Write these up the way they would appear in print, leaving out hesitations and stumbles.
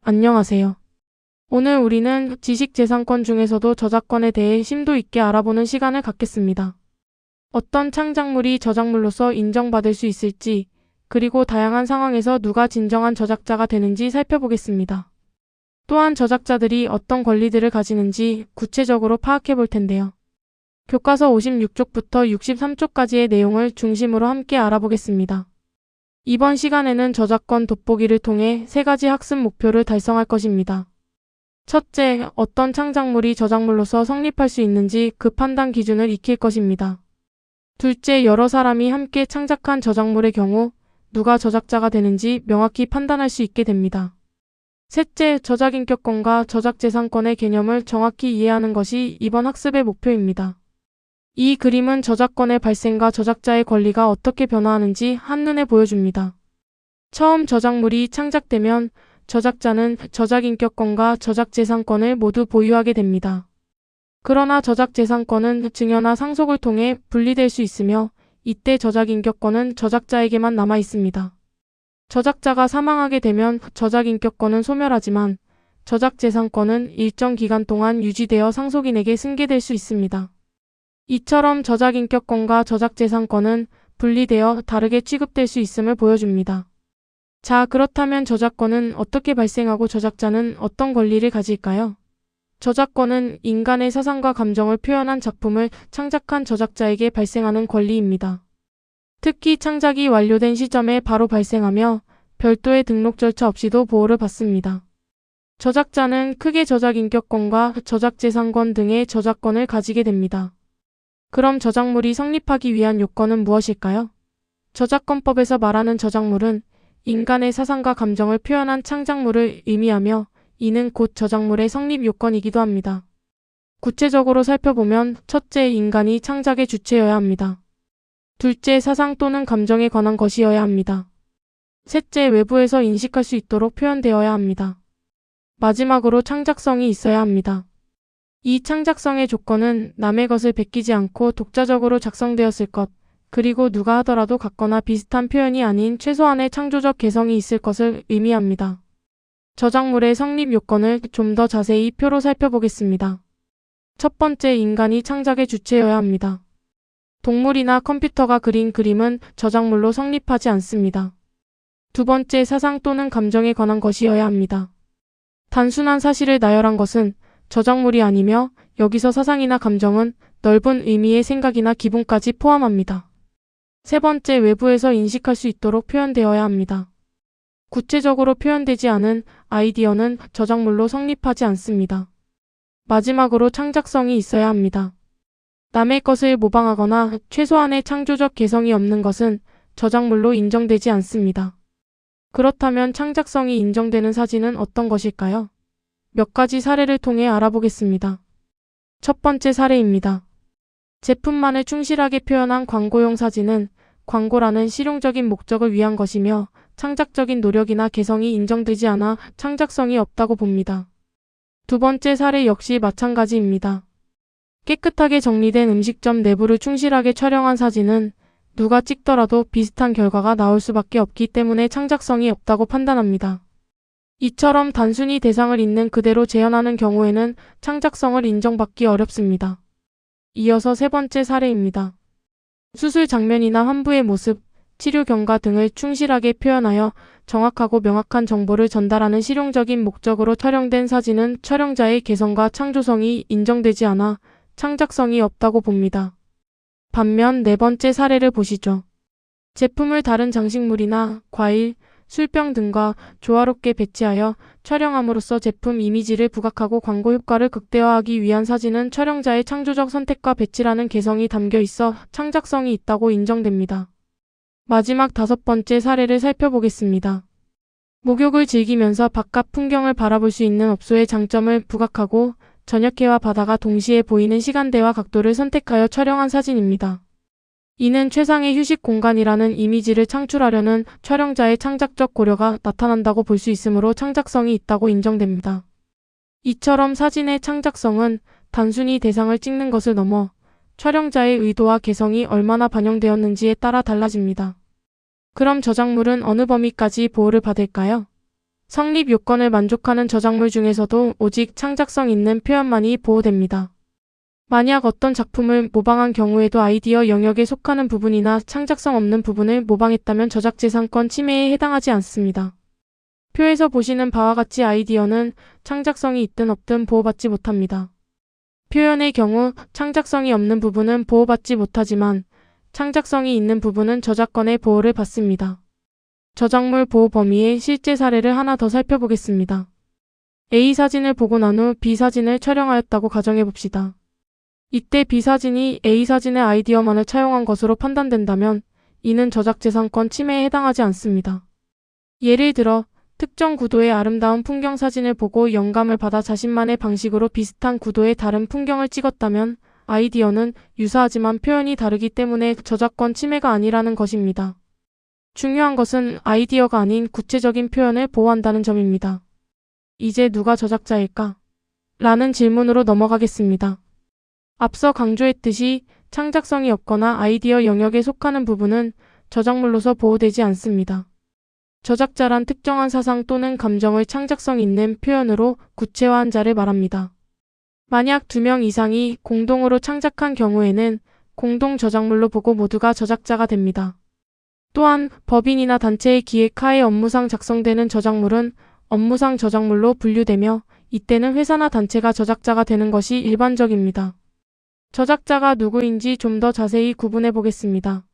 안녕하세요. 오늘 우리는 지식재산권 중에서도 저작권에 대해 심도 있게 알아보는 시간을 갖겠습니다. 어떤 창작물이 저작물로서 인정받을 수 있을지, 그리고 다양한 상황에서 누가 진정한 저작자가 되는지 살펴보겠습니다. 또한 저작자들이 어떤 권리들을 가지는지 구체적으로 파악해 볼 텐데요. 교과서 56쪽부터 63쪽까지의 내용을 중심으로 함께 알아보겠습니다. 이번 시간에는 저작권 돋보기를 통해 3가지 학습 목표를 달성할 것입니다. 첫째, 어떤 창작물이 저작물로서 성립할 수 있는지 그 판단 기준을 익힐 것입니다. 둘째, 여러 사람이 함께 창작한 저작물의 경우 누가 저작자가 되는지 명확히 판단할 수 있게 됩니다. 셋째, 저작인격권과 저작재산권의 개념을 정확히 이해하는 것이 이번 학습의 목표입니다. 이 그림은 저작권의 발생과 저작자의 권리가 어떻게 변화하는지 한눈에 보여줍니다. 처음 저작물이 창작되면 저작자는 저작인격권과 저작재산권을 모두 보유하게 됩니다. 그러나 저작재산권은 증여나 상속을 통해 분리될 수 있으며 이때 저작인격권은 저작자에게만 남아 있습니다. 저작자가 사망하게 되면 저작인격권은 소멸하지만 저작재산권은 일정 기간 동안 유지되어 상속인에게 승계될 수 있습니다. 이처럼 저작인격권과 저작재산권은 분리되어 다르게 취급될 수 있음을 보여줍니다. 자, 그렇다면 저작권은 어떻게 발생하고 저작자는 어떤 권리를 가질까요? 저작권은 인간의 사상과 감정을 표현한 작품을 창작한 저작자에게 발생하는 권리입니다. 특히 창작이 완료된 시점에 바로 발생하며 별도의 등록 절차 없이도 보호를 받습니다. 저작자는 크게 저작인격권과 저작재산권 등의 저작권을 가지게 됩니다. 그럼 저작물이 성립하기 위한 요건은 무엇일까요? 저작권법에서 말하는 저작물은 인간의 사상과 감정을 표현한 창작물을 의미하며 이는 곧 저작물의 성립 요건이기도 합니다. 구체적으로 살펴보면 첫째, 인간이 창작의 주체여야 합니다. 둘째, 사상 또는 감정에 관한 것이어야 합니다. 셋째, 외부에서 인식할 수 있도록 표현되어야 합니다. 마지막으로 창작성이 있어야 합니다. 이 창작성의 조건은 남의 것을 베끼지 않고 독자적으로 작성되었을 것, 그리고 누가 하더라도 같거나 비슷한 표현이 아닌 최소한의 창조적 개성이 있을 것을 의미합니다. 저작물의 성립 요건을 좀 더 자세히 표로 살펴보겠습니다. 첫 번째, 인간이 창작의 주체여야 합니다. 동물이나 컴퓨터가 그린 그림은 저작물로 성립하지 않습니다. 두 번째, 사상 또는 감정에 관한 것이어야 합니다. 단순한 사실을 나열한 것은 저작물이 아니며 여기서 사상이나 감정은 넓은 의미의 생각이나 기분까지 포함합니다. 세 번째, 외부에서 인식할 수 있도록 표현되어야 합니다. 구체적으로 표현되지 않은 아이디어는 저작물로 성립하지 않습니다. 마지막으로 창작성이 있어야 합니다. 남의 것을 모방하거나 최소한의 창조적 개성이 없는 것은 저작물로 인정되지 않습니다. 그렇다면 창작성이 인정되는 사진은 어떤 것일까요? 몇 가지 사례를 통해 알아보겠습니다. 첫 번째 사례입니다. 제품만을 충실하게 표현한 광고용 사진은 광고라는 실용적인 목적을 위한 것이며 창작적인 노력이나 개성이 인정되지 않아 창작성이 없다고 봅니다. 두 번째 사례 역시 마찬가지입니다. 깨끗하게 정리된 음식점 내부를 충실하게 촬영한 사진은 누가 찍더라도 비슷한 결과가 나올 수밖에 없기 때문에 창작성이 없다고 판단합니다. 이처럼 단순히 대상을 있는 그대로 재현하는 경우에는 창작성을 인정받기 어렵습니다. 이어서 세 번째 사례입니다. 수술 장면이나 환부의 모습, 치료 경과 등을 충실하게 표현하여 정확하고 명확한 정보를 전달하는 실용적인 목적으로 촬영된 사진은 촬영자의 개성과 창조성이 인정되지 않아 창작성이 없다고 봅니다. 반면 네 번째 사례를 보시죠. 제품을 다른 장식물이나 과일, 술병 등과 조화롭게 배치하여 촬영함으로써 제품 이미지를 부각하고 광고 효과를 극대화하기 위한 사진은 촬영자의 창조적 선택과 배치라는 개성이 담겨 있어 창작성이 있다고 인정됩니다. 마지막 다섯 번째 사례를 살펴보겠습니다. 목욕을 즐기면서 바깥 풍경을 바라볼 수 있는 업소의 장점을 부각하고 저녁해와 바다가 동시에 보이는 시간대와 각도를 선택하여 촬영한 사진입니다. 이는 최상의 휴식 공간이라는 이미지를 창출하려는 촬영자의 창작적 고려가 나타난다고 볼 수 있으므로 창작성이 있다고 인정됩니다. 이처럼 사진의 창작성은 단순히 대상을 찍는 것을 넘어 촬영자의 의도와 개성이 얼마나 반영되었는지에 따라 달라집니다. 그럼 저작물은 어느 범위까지 보호를 받을까요? 성립 요건을 만족하는 저작물 중에서도 오직 창작성 있는 표현만이 보호됩니다. 만약 어떤 작품을 모방한 경우에도 아이디어 영역에 속하는 부분이나 창작성 없는 부분을 모방했다면 저작재산권 침해에 해당하지 않습니다. 표에서 보시는 바와 같이 아이디어는 창작성이 있든 없든 보호받지 못합니다. 표현의 경우 창작성이 없는 부분은 보호받지 못하지만 창작성이 있는 부분은 저작권의 보호를 받습니다. 저작물 보호 범위의 실제 사례를 하나 더 살펴보겠습니다. A 사진을 보고 난 후 B 사진을 촬영하였다고 가정해봅시다. 이때 B 사진이 A 사진의 아이디어만을 차용한 것으로 판단된다면 이는 저작재산권 침해에 해당하지 않습니다. 예를 들어 특정 구도의 아름다운 풍경 사진을 보고 영감을 받아 자신만의 방식으로 비슷한 구도의 다른 풍경을 찍었다면 아이디어는 유사하지만 표현이 다르기 때문에 저작권 침해가 아니라는 것입니다. 중요한 것은 아이디어가 아닌 구체적인 표현을 보호한다는 점입니다. 이제 누가 저작자일까? 라는 질문으로 넘어가겠습니다. 앞서 강조했듯이 창작성이 없거나 아이디어 영역에 속하는 부분은 저작물로서 보호되지 않습니다. 저작자란 특정한 사상 또는 감정을 창작성 있는 표현으로 구체화한 자를 말합니다. 만약 2명 이상이 공동으로 창작한 경우에는 공동 저작물로 보고 모두가 저작자가 됩니다. 또한 법인이나 단체의 기획하에 업무상 작성되는 저작물은 업무상 저작물로 분류되며 이때는 회사나 단체가 저작자가 되는 것이 일반적입니다. 저작자가 누구인지 좀 더 자세히 구분해 보겠습니다.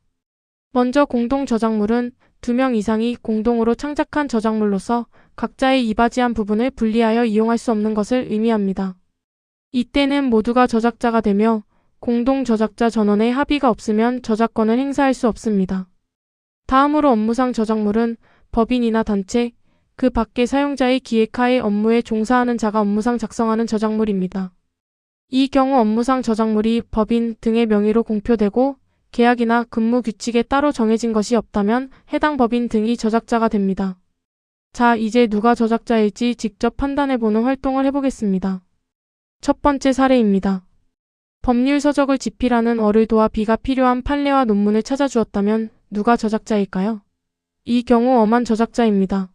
먼저 공동 저작물은 2명 이상이 공동으로 창작한 저작물로서 각자의 이바지한 부분을 분리하여 이용할 수 없는 것을 의미합니다. 이때는 모두가 저작자가 되며 공동 저작자 전원의 합의가 없으면 저작권을 행사할 수 없습니다. 다음으로 업무상 저작물은 법인이나 단체, 그 밖의 사용자의 기획하에 업무에 종사하는 자가 업무상 작성하는 저작물입니다. 이 경우 업무상 저작물이 법인 등의 명의로 공표되고 계약이나 근무 규칙에 따로 정해진 것이 없다면 해당 법인 등이 저작자가 됩니다. 자, 이제 누가 저작자일지 직접 판단해보는 활동을 해보겠습니다. 첫 번째 사례입니다. 법률 서적을 집필하는 어를 도와 B가 필요한 판례와 논문을 찾아주었다면 누가 저작자일까요? 이 경우 어만 저작자입니다.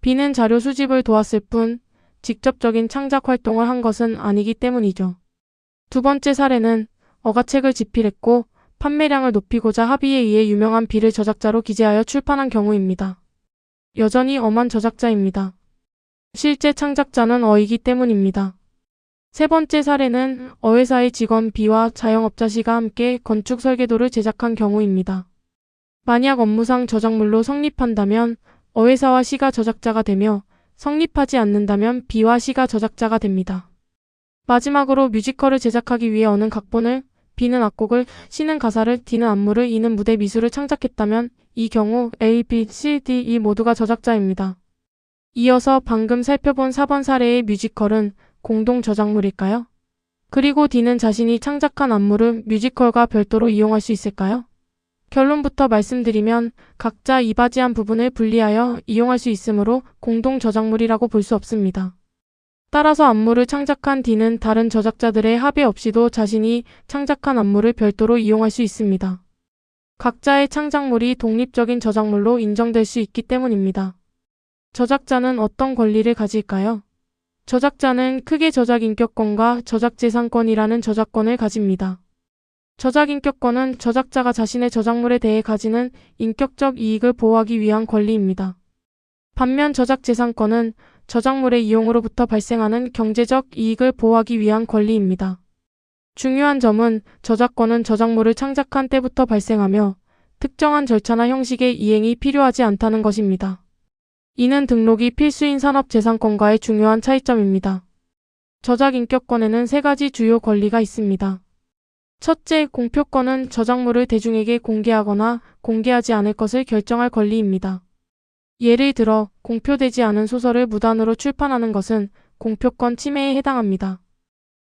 B는 자료 수집을 도왔을 뿐 직접적인 창작 활동을 한 것은 아니기 때문이죠. 두 번째 사례는 어가 책을 집필했고 판매량을 높이고자 합의에 의해 유명한 B를 저작자로 기재하여 출판한 경우입니다. 여전히 어만 저작자입니다. 실제 창작자는 어이기 때문입니다. 세 번째 사례는 어회사의 직원 B와 자영업자 C가 함께 건축 설계도를 제작한 경우입니다. 만약 업무상 저작물로 성립한다면 어회사와 C가 저작자가 되며 성립하지 않는다면 B와 C가 저작자가 됩니다. 마지막으로 뮤지컬을 제작하기 위해 어는 각본을, B는 악곡을, C는 가사를, D는 안무를, E는 무대 미술을 창작했다면 이 경우 A, B, C, D, E 모두가 저작자입니다. 이어서 방금 살펴본 4번 사례의 뮤지컬은 공동 저작물일까요? 그리고 D는 자신이 창작한 안무를 뮤지컬과 별도로 이용할 수 있을까요? 결론부터 말씀드리면 각자 이바지한 부분을 분리하여 이용할 수 있으므로 공동 저작물이라고 볼 수 없습니다. 따라서 안무를 창작한 D는 다른 저작자들의 합의 없이도 자신이 창작한 안무를 별도로 이용할 수 있습니다. 각자의 창작물이 독립적인 저작물로 인정될 수 있기 때문입니다. 저작자는 어떤 권리를 가질까요? 저작자는 크게 저작인격권과 저작재산권이라는 저작권을 가집니다. 저작인격권은 저작자가 자신의 저작물에 대해 가지는 인격적 이익을 보호하기 위한 권리입니다. 반면 저작재산권은 저작물의 이용으로부터 발생하는 경제적 이익을 보호하기 위한 권리입니다. 중요한 점은 저작권은 저작물을 창작한 때부터 발생하며 특정한 절차나 형식의 이행이 필요하지 않다는 것입니다. 이는 등록이 필수인 산업재산권과의 중요한 차이점입니다. 저작인격권에는 3가지 주요 권리가 있습니다. 첫째, 공표권은 저작물을 대중에게 공개하거나 공개하지 않을 것을 결정할 권리입니다. 예를 들어 공표되지 않은 소설을 무단으로 출판하는 것은 공표권 침해에 해당합니다.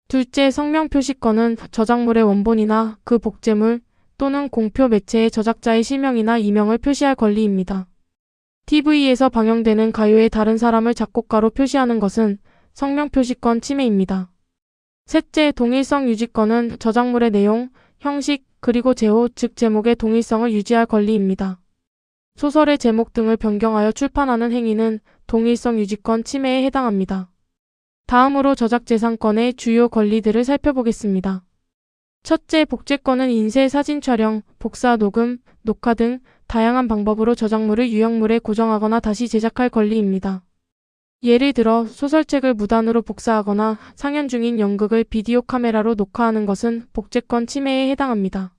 둘째, 성명표시권은 저작물의 원본이나 그 복제물 또는 공표 매체의 저작자의 실명이나 이명을 표시할 권리입니다. TV에서 방영되는 가요의 다른 사람을 작곡가로 표시하는 것은 성명표시권 침해입니다. 셋째, 동일성 유지권은 저작물의 내용, 형식, 그리고 제호, 즉 제목의 동일성을 유지할 권리입니다. 소설의 제목 등을 변경하여 출판하는 행위는 동일성 유지권 침해에 해당합니다. 다음으로 저작재산권의 주요 권리들을 살펴보겠습니다. 첫째, 복제권은 인쇄, 사진 촬영, 복사, 녹음, 녹화 등 다양한 방법으로 저작물을 유형물에 고정하거나 다시 제작할 권리입니다. 예를 들어 소설책을 무단으로 복사하거나 상연 중인 연극을 비디오 카메라로 녹화하는 것은 복제권 침해에 해당합니다.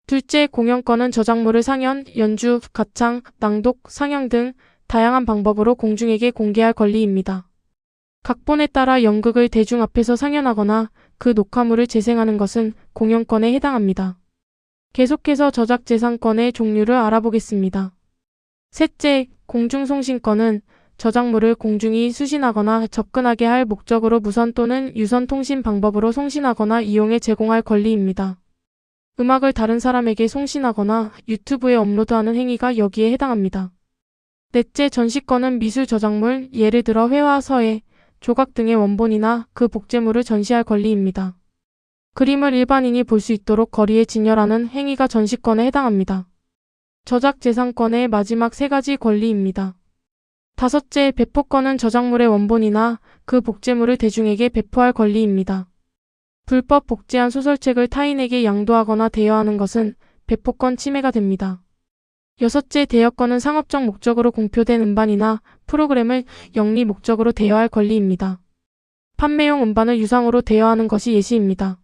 둘째, 공연권은 저작물을 상연, 연주, 가창, 낭독, 상영 등 다양한 방법으로 공중에게 공개할 권리입니다. 각본에 따라 연극을 대중 앞에서 상연하거나 그 녹화물을 재생하는 것은 공연권에 해당합니다. 계속해서 저작재산권의 종류를 알아보겠습니다. 셋째, 공중송신권은 저작물을 공중이 수신하거나 접근하게 할 목적으로 무선 또는 유선 통신 방법으로 송신하거나 이용해 제공할 권리입니다. 음악을 다른 사람에게 송신하거나 유튜브에 업로드하는 행위가 여기에 해당합니다. 넷째, 전시권은 미술 저작물, 예를 들어 회화, 서예, 조각 등의 원본이나 그 복제물을 전시할 권리입니다. 그림을 일반인이 볼 수 있도록 거리에 진열하는 행위가 전시권에 해당합니다. 저작재산권의 마지막 세 가지 권리입니다. 다섯째, 배포권은 저작물의 원본이나 그 복제물을 대중에게 배포할 권리입니다. 불법 복제한 소설책을 타인에게 양도하거나 대여하는 것은 배포권 침해가 됩니다. 여섯째, 대여권은 상업적 목적으로 공표된 음반이나 프로그램을 영리 목적으로 대여할 권리입니다. 판매용 음반을 유상으로 대여하는 것이 예시입니다.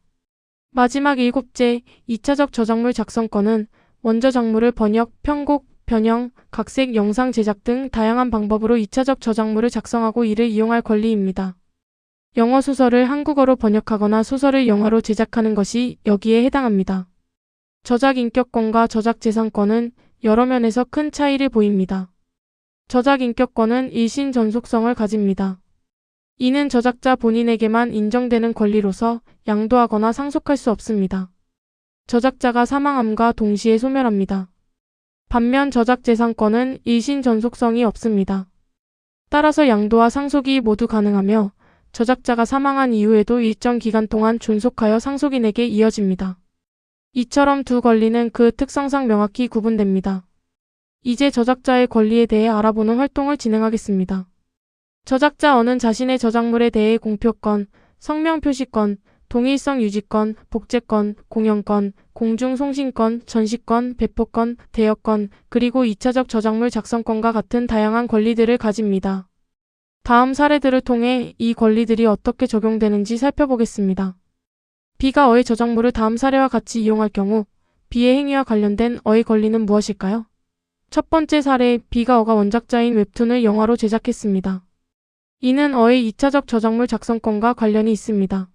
마지막 일곱째, 2차적 저작물 작성권은 원저작물을 번역, 편곡, 변형, 각색, 영상 제작 등 다양한 방법으로 2차적 저작물을 작성하고 이를 이용할 권리입니다. 영어 소설을 한국어로 번역하거나 소설을 영화로 제작하는 것이 여기에 해당합니다. 저작인격권과 저작재산권은 여러 면에서 큰 차이를 보입니다. 저작인격권은 일신 전속성을 가집니다. 이는 저작자 본인에게만 인정되는 권리로서 양도하거나 상속할 수 없습니다. 저작자가 사망함과 동시에 소멸합니다. 반면 저작재산권은 일신 전속성이 없습니다. 따라서 양도와 상속이 모두 가능하며 저작자가 사망한 이후에도 일정 기간 동안 존속하여 상속인에게 이어집니다. 이처럼 두 권리는 그 특성상 명확히 구분됩니다. 이제 저작자의 권리에 대해 알아보는 활동을 진행하겠습니다. 저작자 어는 자신의 저작물에 대해 공표권, 성명 표시권, 동일성 유지권, 복제권, 공연권, 공중송신권, 전시권, 배포권, 대여권, 그리고 2차적 저작물 작성권과 같은 다양한 권리들을 가집니다. 다음 사례들을 통해 이 권리들이 어떻게 적용되는지 살펴보겠습니다. B가 어의 저작물을 다음 사례와 같이 이용할 경우 B의 행위와 관련된 어의 권리는 무엇일까요? 첫 번째 사례, B가 어가 원작자인 웹툰을 영화로 제작했습니다. 이는 어의 2차적 저작물 작성권과 관련이 있습니다.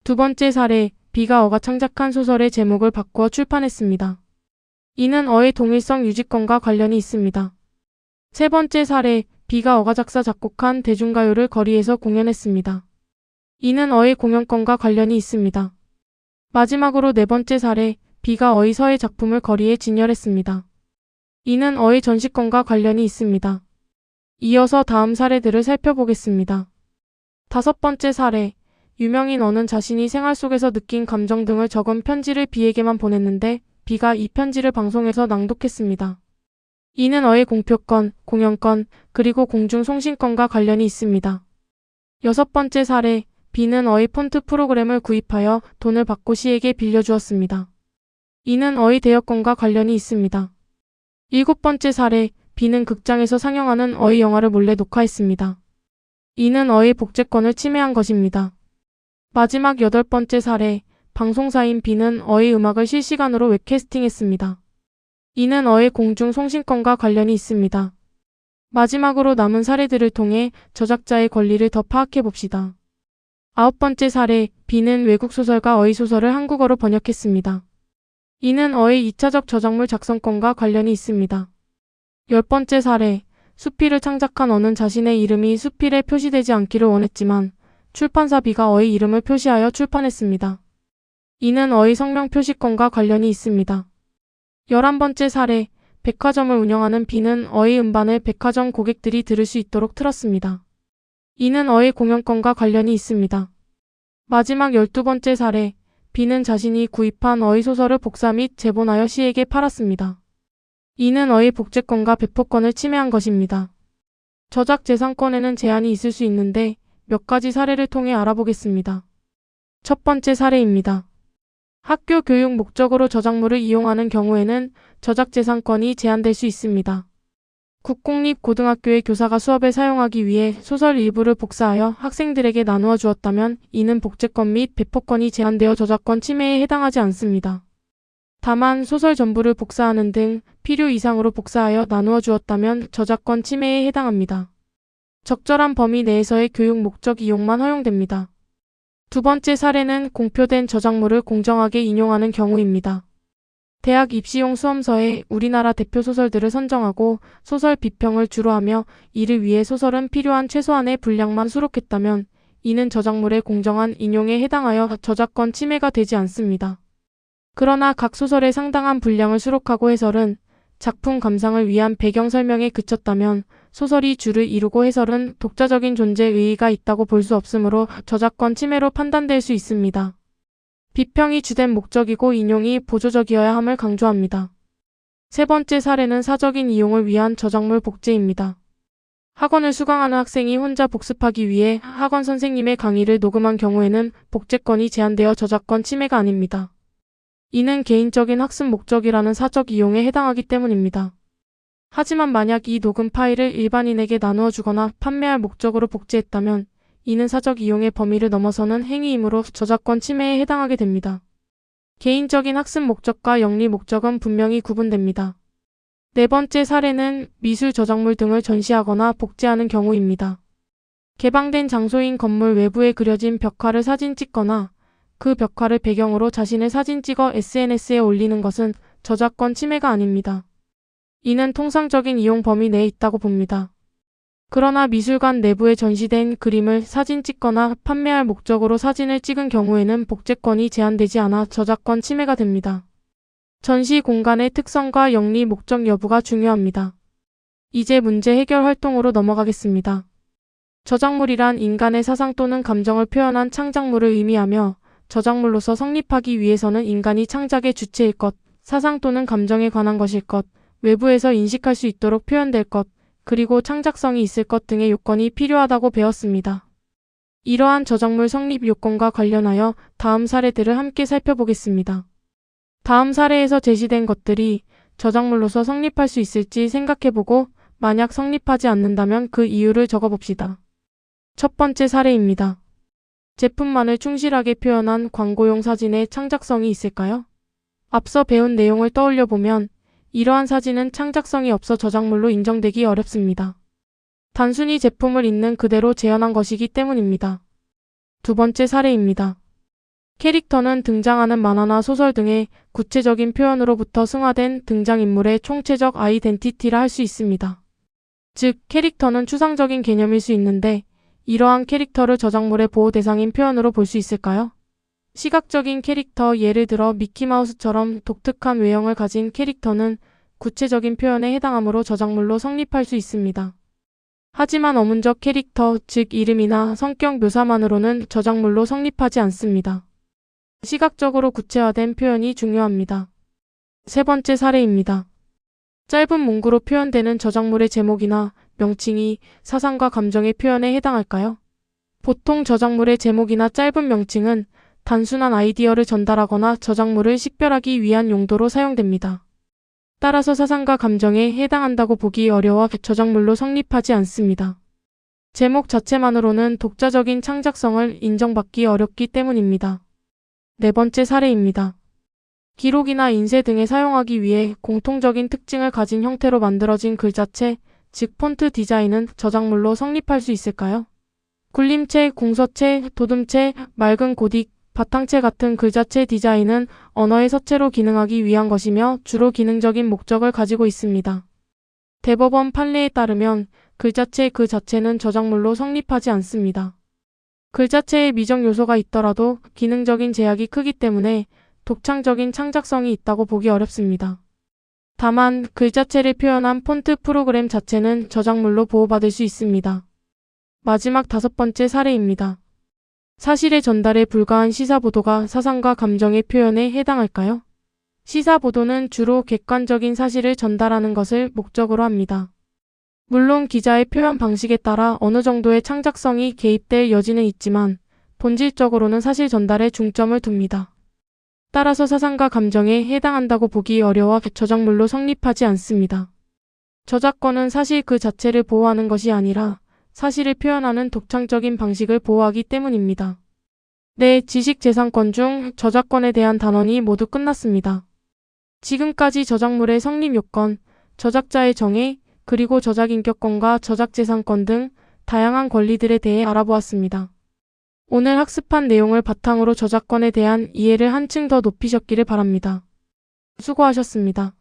두 번째 사례, B가 어가 창작한 소설의 제목을 바꾸어 출판했습니다. 이는 어의 동일성 유지권과 관련이 있습니다. 세 번째 사례, B가 어가 작사 작곡한 대중가요를 거리에서 공연했습니다. 이는 어의 공연권과 관련이 있습니다. 마지막으로 네 번째 사례, B가 어의 서예 작품을 거리에 진열했습니다. 이는 어의 전시권과 관련이 있습니다. 이어서 다음 사례들을 살펴보겠습니다. 다섯 번째 사례, 유명인 어는 자신이 생활 속에서 느낀 감정 등을 적은 편지를 B에게만 보냈는데 B가 이 편지를 방송에서 낭독했습니다. 이는 어의 공표권, 공연권, 그리고 공중송신권과 관련이 있습니다. 여섯 번째 사례, B는 어의 폰트 프로그램을 구입하여 돈을 받고 C에게 빌려주었습니다. 이는 어의 대여권과 관련이 있습니다. 일곱 번째 사례, B는 극장에서 상영하는 어의 영화를 몰래 녹화했습니다. 이는 어의 복제권을 침해한 것입니다. 마지막 여덟 번째 사례, 방송사인 B는 어의 음악을 실시간으로 웹캐스팅했습니다. 이는 어의 공중송신권과 관련이 있습니다. 마지막으로 남은 사례들을 통해 저작자의 권리를 더 파악해 봅시다. 아홉 번째 사례, B는 외국 소설가 어의 소설을 한국어로 번역했습니다. 이는 어의 2차적 저작물 작성권과 관련이 있습니다. 열 번째 사례, 수필을 창작한 어는 자신의 이름이 수필에 표시되지 않기를 원했지만 출판사 B가 어의 이름을 표시하여 출판했습니다. 이는 어의 성명 표시권과 관련이 있습니다. 11번째 사례, 백화점을 운영하는 B는 어의 음반을 백화점 고객들이 들을 수 있도록 틀었습니다. 이는 어의 공연권과 관련이 있습니다. 마지막 12번째 사례, B는 자신이 구입한 어의 소설을 복사 및 재본하여 C에게 팔았습니다. 이는 어의 복제권과 배포권을 침해한 것입니다. 저작 재산권에는 제한이 있을 수 있는데 몇 가지 사례를 통해 알아보겠습니다. 첫 번째 사례입니다. 학교 교육 목적으로 저작물을 이용하는 경우에는 저작재산권이 제한될 수 있습니다. 국공립고등학교의 교사가 수업에 사용하기 위해 소설 일부를 복사하여 학생들에게 나누어 주었다면 이는 복제권 및 배포권이 제한되어 저작권 침해에 해당하지 않습니다. 다만 소설 전부를 복사하는 등 필요 이상으로 복사하여 나누어 주었다면 저작권 침해에 해당합니다. 적절한 범위 내에서의 교육 목적 이용만 허용됩니다. 두 번째 사례는 공표된 저작물을 공정하게 인용하는 경우입니다. 대학 입시용 수험서에 우리나라 대표 소설들을 선정하고 소설 비평을 주로 하며 이를 위해 소설은 필요한 최소한의 분량만 수록했다면 이는 저작물의 공정한 인용에 해당하여 저작권 침해가 되지 않습니다. 그러나 각 소설의 상당한 분량을 수록하고 해설은 작품 감상을 위한 배경 설명에 그쳤다면 소설이 주를 이루고 해설은 독자적인 존재 의의가 있다고 볼 수 없으므로 저작권 침해로 판단될 수 있습니다. 비평이 주된 목적이고 인용이 보조적이어야 함을 강조합니다. 세 번째 사례는 사적인 이용을 위한 저작물 복제입니다. 학원을 수강하는 학생이 혼자 복습하기 위해 학원 선생님의 강의를 녹음한 경우에는 복제권이 제한되어 저작권 침해가 아닙니다. 이는 개인적인 학습 목적이라는 사적 이용에 해당하기 때문입니다. 하지만 만약 이 녹음 파일을 일반인에게 나누어 주거나 판매할 목적으로 복제했다면 이는 사적 이용의 범위를 넘어서는 행위이므로 저작권 침해에 해당하게 됩니다. 개인적인 학습 목적과 영리 목적은 분명히 구분됩니다. 네 번째 사례는 미술 저작물 등을 전시하거나 복제하는 경우입니다. 개방된 장소인 건물 외부에 그려진 벽화를 사진 찍거나 그 벽화를 배경으로 자신의 사진 찍어 SNS에 올리는 것은 저작권 침해가 아닙니다. 이는 통상적인 이용 범위 내에 있다고 봅니다. 그러나 미술관 내부에 전시된 그림을 사진 찍거나 판매할 목적으로 사진을 찍은 경우에는 복제권이 제한되지 않아 저작권 침해가 됩니다. 전시 공간의 특성과 영리 목적 여부가 중요합니다. 이제 문제 해결 활동으로 넘어가겠습니다. 저작물이란 인간의 사상 또는 감정을 표현한 창작물을 의미하며 저작물로서 성립하기 위해서는 인간이 창작의 주체일 것, 사상 또는 감정에 관한 것일 것, 외부에서 인식할 수 있도록 표현될 것, 그리고 창작성이 있을 것 등의 요건이 필요하다고 배웠습니다. 이러한 저작물 성립 요건과 관련하여 다음 사례들을 함께 살펴보겠습니다. 다음 사례에서 제시된 것들이 저작물로서 성립할 수 있을지 생각해보고 만약 성립하지 않는다면 그 이유를 적어봅시다. 첫 번째 사례입니다. 제품만을 충실하게 표현한 광고용 사진에 창작성이 있을까요? 앞서 배운 내용을 떠올려보면 이러한 사진은 창작성이 없어 저작물로 인정되기 어렵습니다. 단순히 제품을 있는 그대로 재현한 것이기 때문입니다. 두 번째 사례입니다. 캐릭터는 등장하는 만화나 소설 등의 구체적인 표현으로부터 승화된 등장인물의 총체적 아이덴티티라 할 수 있습니다. 즉, 캐릭터는 추상적인 개념일 수 있는데 이러한 캐릭터를 저작물의 보호 대상인 표현으로 볼 수 있을까요? 시각적인 캐릭터, 예를 들어 미키마우스처럼 독특한 외형을 가진 캐릭터는 구체적인 표현에 해당하므로 저작물로 성립할 수 있습니다. 하지만 어문적 캐릭터, 즉 이름이나 성격 묘사만으로는 저작물로 성립하지 않습니다. 시각적으로 구체화된 표현이 중요합니다. 세 번째 사례입니다. 짧은 문구로 표현되는 저작물의 제목이나 명칭이 사상과 감정의 표현에 해당할까요? 보통 저작물의 제목이나 짧은 명칭은 단순한 아이디어를 전달하거나 저작물을 식별하기 위한 용도로 사용됩니다. 따라서 사상과 감정에 해당한다고 보기 어려워 저작물로 성립하지 않습니다. 제목 자체만으로는 독자적인 창작성을 인정받기 어렵기 때문입니다. 네 번째 사례입니다. 기록이나 인쇄 등에 사용하기 위해 공통적인 특징을 가진 형태로 만들어진 글자체, 즉 폰트 디자인은 저작물로 성립할 수 있을까요? 굴림체, 궁서체, 도둠체, 맑은 고딕, 바탕체 같은 글자체 디자인은 언어의 서체로 기능하기 위한 것이며 주로 기능적인 목적을 가지고 있습니다. 대법원 판례에 따르면 글자체 그 자체는 저작물로 성립하지 않습니다. 글자체에 미적 요소가 있더라도 기능적인 제약이 크기 때문에 독창적인 창작성이 있다고 보기 어렵습니다. 다만 글자체를 표현한 폰트 프로그램 자체는 저작물로 보호받을 수 있습니다. 마지막 다섯 번째 사례입니다. 사실의 전달에 불과한 시사보도가 사상과 감정의 표현에 해당할까요? 시사보도는 주로 객관적인 사실을 전달하는 것을 목적으로 합니다. 물론 기자의 표현 방식에 따라 어느 정도의 창작성이 개입될 여지는 있지만 본질적으로는 사실 전달에 중점을 둡니다. 따라서 사상과 감정에 해당한다고 보기 어려워 저작물로 성립하지 않습니다. 저작권은 사실 그 자체를 보호하는 것이 아니라 사실을 표현하는 독창적인 방식을 보호하기 때문입니다. 네, 지식재산권 중 저작권에 대한 단원이 모두 끝났습니다. 지금까지 저작물의 성립 요건, 저작자의 정의, 그리고 저작인격권과 저작재산권 등 다양한 권리들에 대해 알아보았습니다. 오늘 학습한 내용을 바탕으로 저작권에 대한 이해를 한층 더 높이셨기를 바랍니다. 수고하셨습니다.